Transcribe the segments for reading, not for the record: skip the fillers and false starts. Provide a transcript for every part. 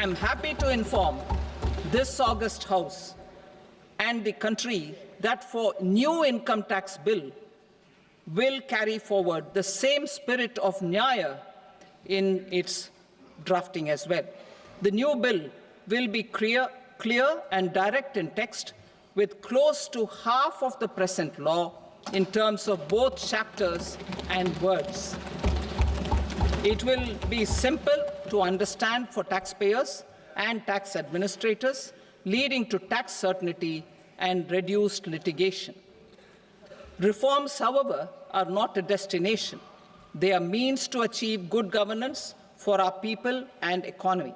I am happy to inform this August House and the country that for new income tax bill will carry forward the same spirit of Nyaya in its drafting as well. The new bill will be clear and direct in text, with close to half of the present law in terms of both chapters and words. It will be simple to understand for taxpayers and tax administrators, leading to tax certainty and reduced litigation. Reforms, however, are not a destination. They are means to achieve good governance for our people and economy.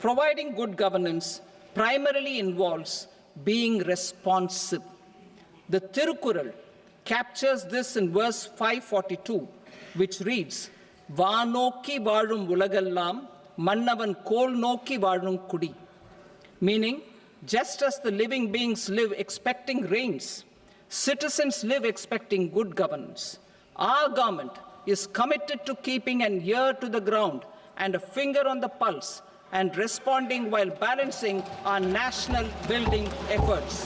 Providing good governance primarily involves being responsive. The Tirukural captures this in verse 542, which reads, "Vaanokki vaazhum ulagallam, mannavan kol nokki vaazhum kudi," meaning, just as the living beings live expecting rains, citizens live expecting good governance. Our government is committed to keeping an ear to the ground and a finger on the pulse and responding while balancing our national building efforts.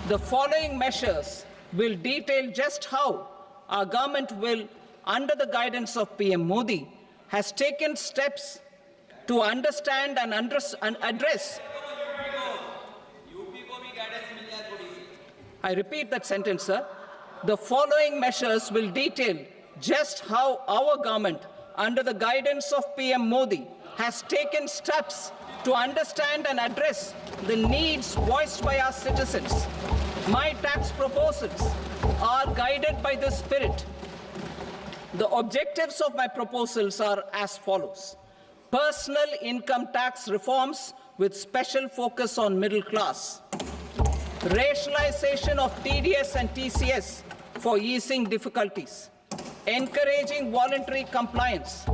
The following measures will detail just how our government will, under the guidance of PM Modi, has taken steps to understand and address. I repeat that sentence, sir. The following measures will detail just how our government, under the guidance of PM Modi, has taken steps to understand and address the needs voiced by our citizens. My tax proposals are guided by this spirit. The objectives of my proposals are as follows. Personal income tax reforms with special focus on middle class. Rationalization of TDS and TCS for easing difficulties. Encouraging voluntary compliance.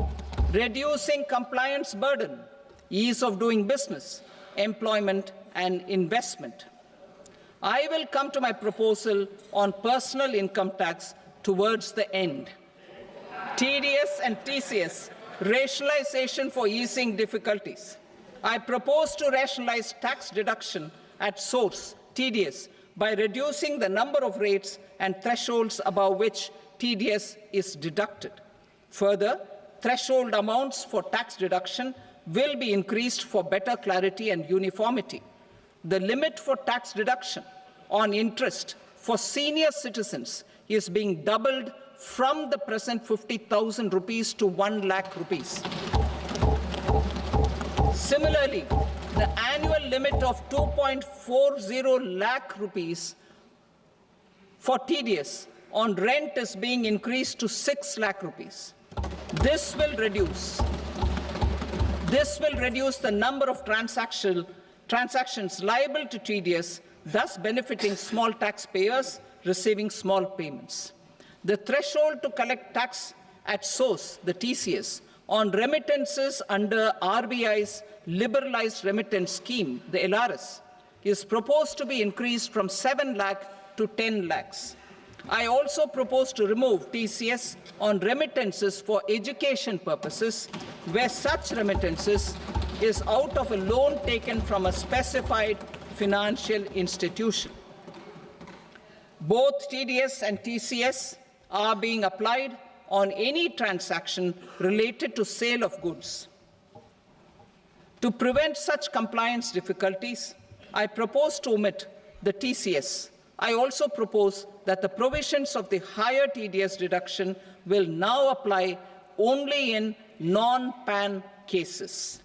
Reducing compliance burden. Ease of doing business, employment and investment. I will come to my proposal on personal income tax towards the end. TDS and TCS, rationalization for easing difficulties. I propose to rationalize tax deduction at source, TDS, by reducing the number of rates and thresholds above which TDS is deducted. Further, threshold amounts for tax deduction will be increased for better clarity and uniformity. The limit for tax deduction on interest for senior citizens is being doubled from the present 50,000 rupees to 1 lakh rupees. Similarly, the annual limit of 2.40 lakh rupees for TDS on rent is being increased to 6 lakh rupees. This will reduce the number of transactions liable to TDS, thus benefiting small taxpayers receiving small payments. The threshold to collect tax at source, the TCS, on remittances under RBI's liberalized remittance scheme, the LRS, is proposed to be increased from 7 lakh to 10 lakhs. I also propose to remove TCS on remittances for education purposes, where such remittances is out of a loan taken from a specified financial institution. Both TDS and TCS are being applied on any transaction related to sale of goods. To prevent such compliance difficulties, I propose to omit the TCS. I also propose that the provisions of the higher TDS deduction will now apply only in non-PAN cases.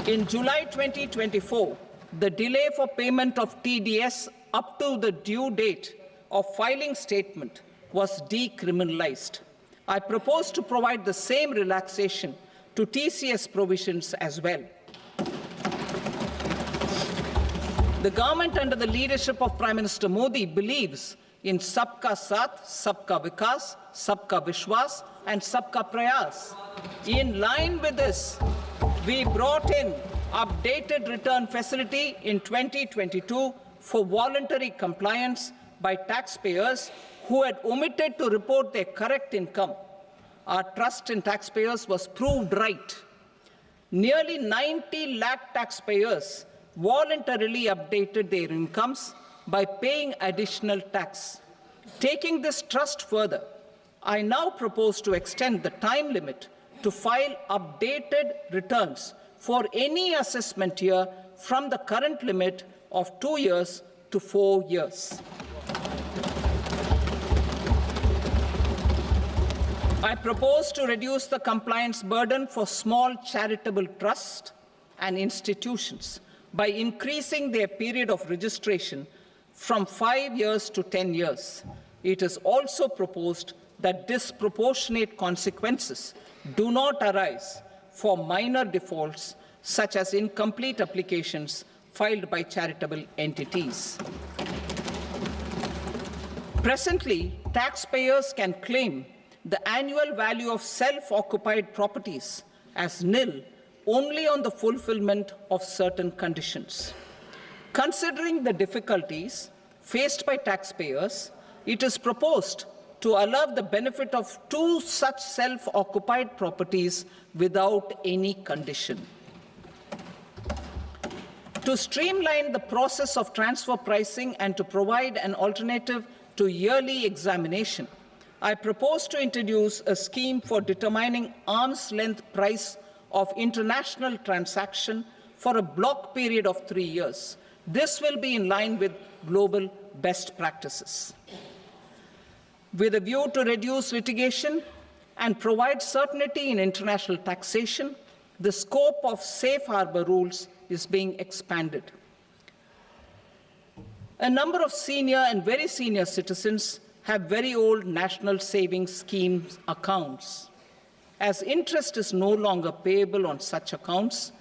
In July 2024, the delay for payment of TDS up to the due date of filing statement was decriminalized. I propose to provide the same relaxation to TCS provisions as well. The government under the leadership of Prime Minister Modi believes in Sabka Saath, Sabka Vikas, Sabka Vishwas and Sabka Prayas. In line with this, we brought in updated return facility in 2022 for voluntary compliance by taxpayers who had omitted to report their correct income. Our trust in taxpayers was proved right. Nearly 90 lakh taxpayers voluntarily updated their incomes by paying additional tax. Taking this trust further, I now propose to extend the time limit to file updated returns for any assessment year from the current limit of 2 years to 4 years. I propose to reduce the compliance burden for small charitable trusts and institutions by increasing their period of registration from 5 years to 10 years. It is also proposed that disproportionate consequences do not arise for minor defaults, such as incomplete applications filed by charitable entities. Presently, taxpayers can claim the annual value of self-occupied properties as nil only on the fulfillment of certain conditions. Considering the difficulties faced by taxpayers, it is proposed to allow the benefit of 2 such self-occupied properties without any condition. To streamline the process of transfer pricing and to provide an alternative to yearly examination, I propose to introduce a scheme for determining arm's-length price of international transaction for a block period of 3 years. This will be in line with global best practices. With a view to reduce litigation and provide certainty in international taxation, the scope of safe harbor rules is being expanded. A number of senior and very senior citizens have very old national savings schemes accounts. As interest is no longer payable on such accounts,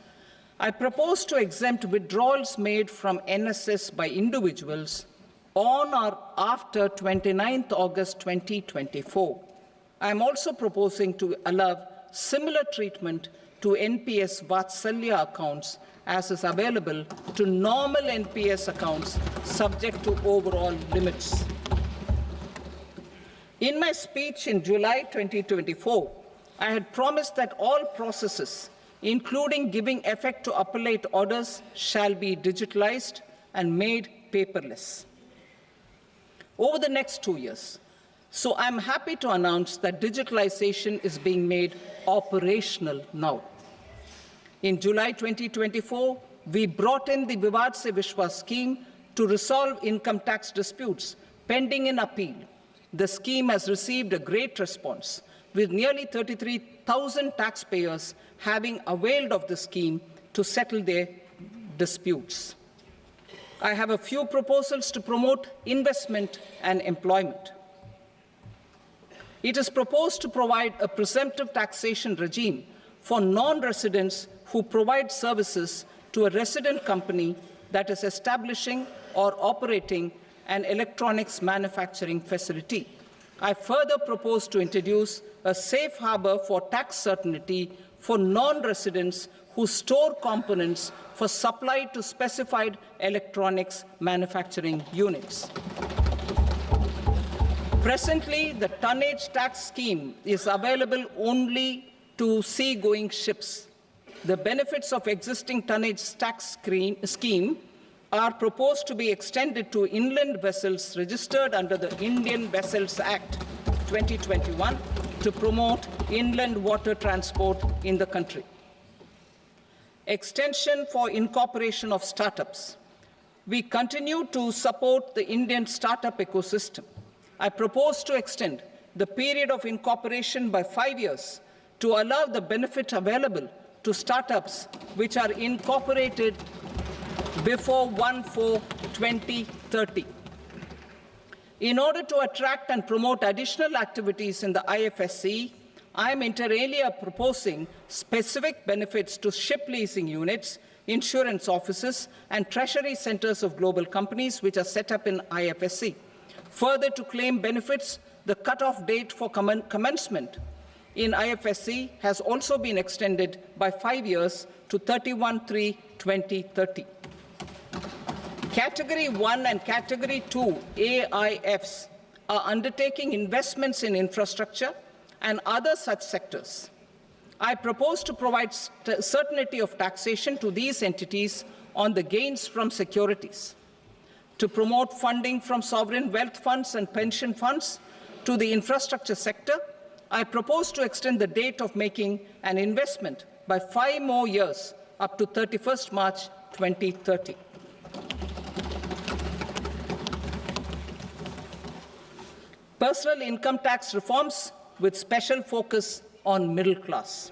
I propose to exempt withdrawals made from NSS by individuals on or after 29th August 2024. I am also proposing to allow similar treatment to NPS Vatsalya accounts as is available to normal NPS accounts subject to overall limits. In my speech in July 2024, I had promised that all processes, including giving effect to appellate orders, shall be digitalized and made paperless over the next 2 years. So I'm happy to announce that digitalization is being made operational now. In July 2024, we brought in the Vivad Se Vishwas scheme to resolve income tax disputes pending in appeal. The scheme has received a great response, with nearly 33,000 taxpayers having availed of the scheme to settle their disputes. I have a few proposals to promote investment and employment. It is proposed to provide a presumptive taxation regime for non-residents who provide services to a resident company that is establishing or operating an electronics manufacturing facility. I further propose to introduce a safe harbor for tax certainty for non-residents who store components for supply to specified electronics manufacturing units. Presently, the tonnage tax scheme is available only to sea-going ships. The benefits of existing tonnage tax scheme are proposed to be extended to inland vessels registered under the Indian Vessels Act 2021 to promote inland water transport in the country. Extension for incorporation of startups. We continue to support the Indian startup ecosystem. I propose to extend the period of incorporation by 5 years to allow the benefit available to startups which are incorporated before 1/4/2030. In order to attract and promote additional activities in the IFSC, I am inter alia proposing specific benefits to ship leasing units, insurance offices, and treasury centers of global companies which are set up in IFSC. Further, to claim benefits, the cut-off date for commencement in IFSC has also been extended by 5 years to 31/3/2030. Category 1 and Category 2 AIFs are undertaking investments in infrastructure and other such sectors. I propose to provide certainty of taxation to these entities on the gains from securities, to promote funding from sovereign wealth funds and pension funds to the infrastructure sector. I propose to extend the date of making an investment by 5 more years up to 31st March 2030. Personal income tax reforms with special focus on middle class.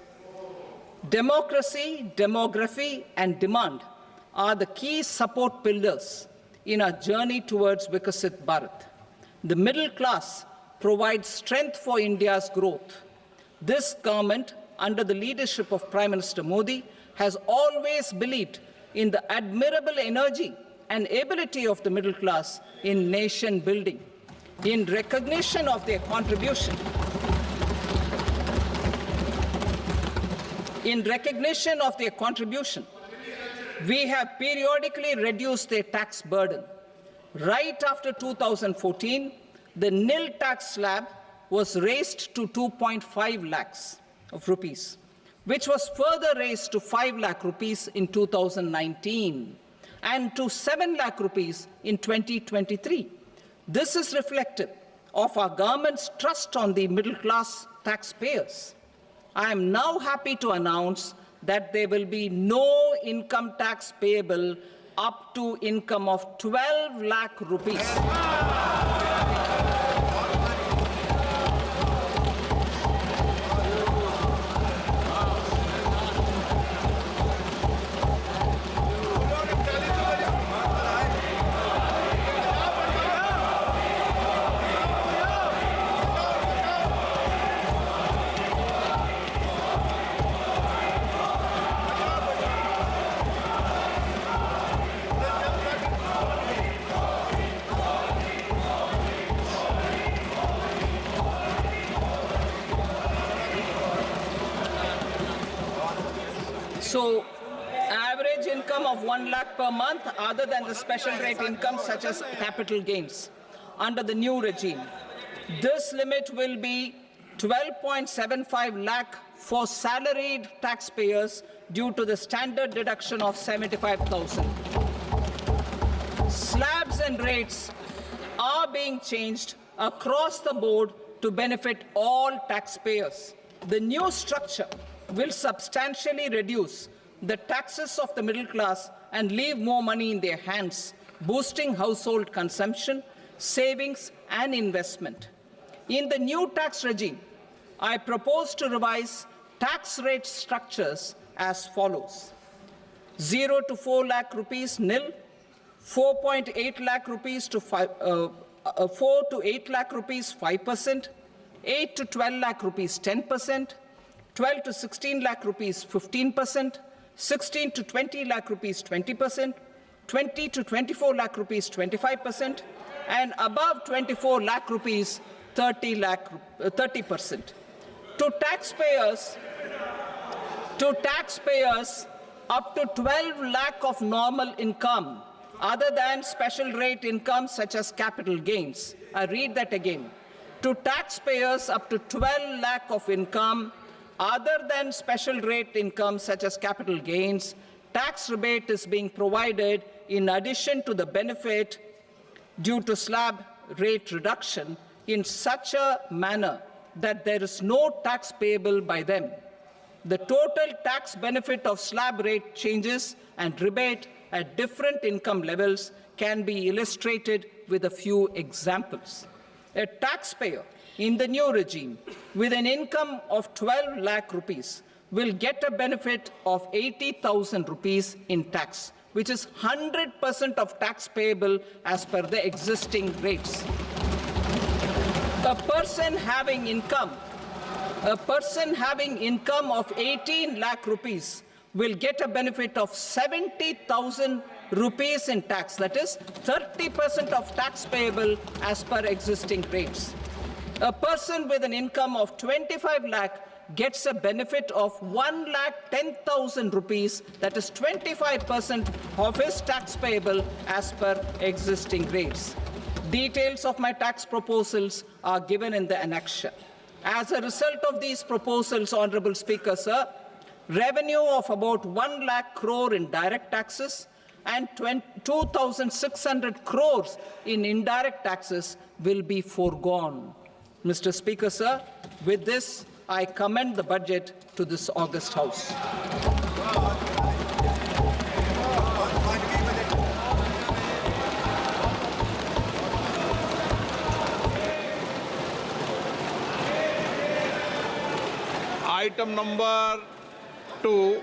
Democracy, demography, and demand are the key support pillars in our journey towards Vikasit Bharat. The middle class provides strength for India's growth. This government, under the leadership of Prime Minister Modi, has always believed in the admirable energy and ability of the middle class in nation building. In recognition of their contribution, we have periodically reduced their tax burden. Right after 2014, the nil tax slab was raised to 2.5 lakhs of rupees, which was further raised to 5 lakh rupees in 2019 and to 7 lakh rupees in 2023. This is reflective of our government's trust on the middle-class taxpayers. I am now happy to announce that there will be no income tax payable up to income of 12 lakh rupees. So, average income of 1 lakh per month, other than the special rate income such as capital gains, under the new regime. This limit will be 12.75 lakh for salaried taxpayers due to the standard deduction of 75,000. Slabs and rates are being changed across the board to benefit all taxpayers. The new structure will substantially reduce the taxes of the middle class and leave more money in their hands, boosting household consumption, savings, and investment. In the new tax regime, I propose to revise tax rate structures as follows: 0 to 4 lakh rupees nil, 4.8 lakh rupees to 4 to 8 lakh rupees 5%, 8 to 12 lakh rupees 10%, 12 to 16 lakh rupees 15%, 16 to 20 lakh rupees 20%, 20 to 24 lakh rupees 25%, and above 24 lakh rupees 30%. To taxpayers up to 12 lakh of normal income, other than special rate income such as capital gains. I read that again. To taxpayers up to 12 lakh of income, other than special rate income such as capital gains, tax rebate is being provided in addition to the benefit due to slab rate reduction in such a manner that there is no tax payable by them. The total tax benefit of slab rate changes and rebate at different income levels can be illustrated with a few examples. A taxpayer in the new regime with an income of 12 lakh rupees will get a benefit of 80,000 rupees in tax, which is 100% of tax payable as per the existing rates. A person having income of 18 lakh rupees will get a benefit of 70,000 rupees in tax, that is 30% of tax payable as per existing rates. A person with an income of 25 lakh gets a benefit of 1,10,000 rupees, that is 25% of his tax payable as per existing rates. Details of my tax proposals are given in the annexure. As a result of these proposals, Honorable Speaker, sir, revenue of about 1 lakh crore in direct taxes and 2,600 crores in indirect taxes will be foregone. Mr. Speaker, sir, with this, I commend the budget to this august House. Item number 2,